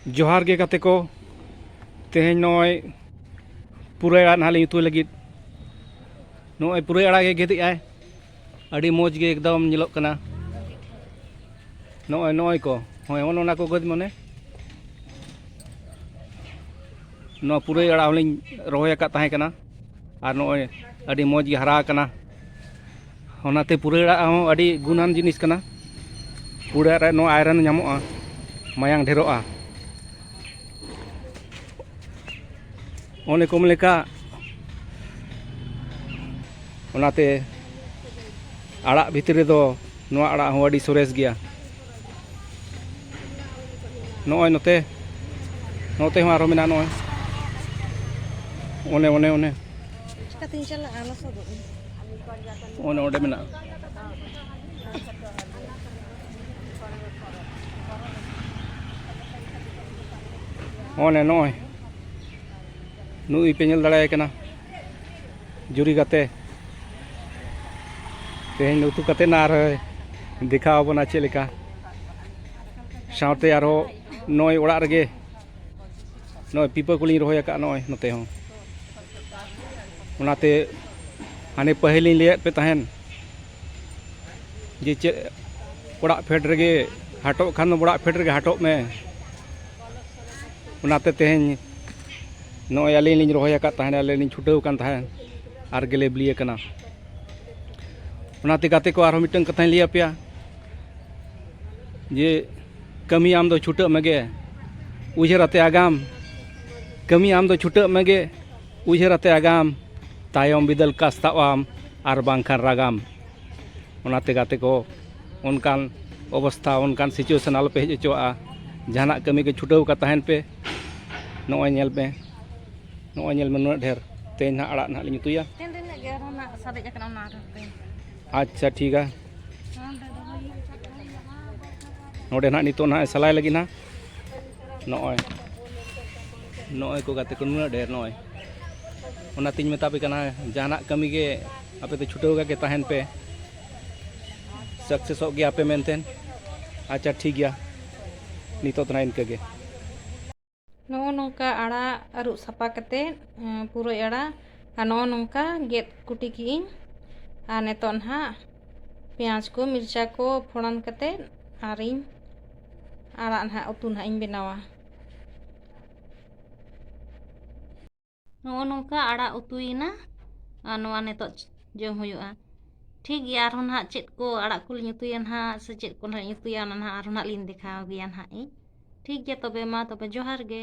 जोहार गे गाते को तेहें नॉय पुरे आड़ा नाली उतु लगित नॉय पुरे आड़ा गे गेति आय अड़ी मोज गे एकदम निलोक कना नॉय नॉय को होय ओना को गद मने नो पुरे आड़ा होलिन रोय का ताहे कना आर नॉय अड़ी मोज गे हरा कना ओनाते पुरे आड़ा हो अड़ी गुनान जिनिस कना पुरे आड़ा नो आयरन ᱧᱟᱢᱚᱜᱼᱟ मायांग ढेरोआ ओने कोम लेका ओनाते आड़ा भितरे दो नोआ आड़ा हो अड़ी सोरेस गया नोय नोते नोते हो आरो मेना नोय ओने ओने ओने चिकातीन चलागᱼᱟ लᱚᱥᱚᱫᱚᱜ ओने ओडे मेना ओने नोय नुई पे नेल दाड़ाय कना जुरी गाते तेहें उतु कते ना आरो दिखाव बना चे लेका सावते आरो नोय ओड़ा रगे नोय पीपा कुलिन रोय का नोय नोते हो ओनाते हाने पहलिन लेत पे तहन जे चे ओड़ा फेड रगे हाटो खान ओड़ा फेड रगे हाटो में ओनाते तेहें नोय आलिन लिन रोय का तहन आलिन लिन छुटाव कान तहन आर गेले ब्लिए कना ओनाते गाते को आरो मिटन कथाई लिया पिया जे कमी आम दो छुटा मगे उजराते आगाम कमी आम दो छुटा मगे उजराते आगाम तायम बिदल कास्तावाम आर बांखान रागाम ओनाते गाते को उनकान अवस्था उनकान सिचुएशन आलो पे हेज चोआ जहाना कमी के छुटाव का तहन पे नोय नेल पे नोय नेल में नुना ढेर तेन ना आड़ा ना लिन तुया तेन दिन गे रोना सादे जकना ना रते अच्छा ठीक है नोडे ना नितो ना सलाय लगी ना नोय नोय को गाते को नुना ढेर नोय ओना तिन मेता पे कना जहाना कमी के आपे तो छुटाव के तहन पे सक्सेस हो गया पे मेनतेन अच्छा ठीक गया नितो तना इनके गे नो नोंका आड़ा अरु सपा कते पुरो आड़ा आ नो नोंका गेट कुटी की आ नेतो ना प्याज को मिर्चा को फोड़न कते आरिन आड़ा ना उतु ना इन बनावा नो नोंका आड़ा उतुइना आ नोआ नेतो जम हुयुआ ठीक गया आरो ना चेत को आड़ा को लिन ना से चेत को ना लिन ना आरो ना लिन दिखाव गया ना ठीक गया तबे मा तबे जोहार गे।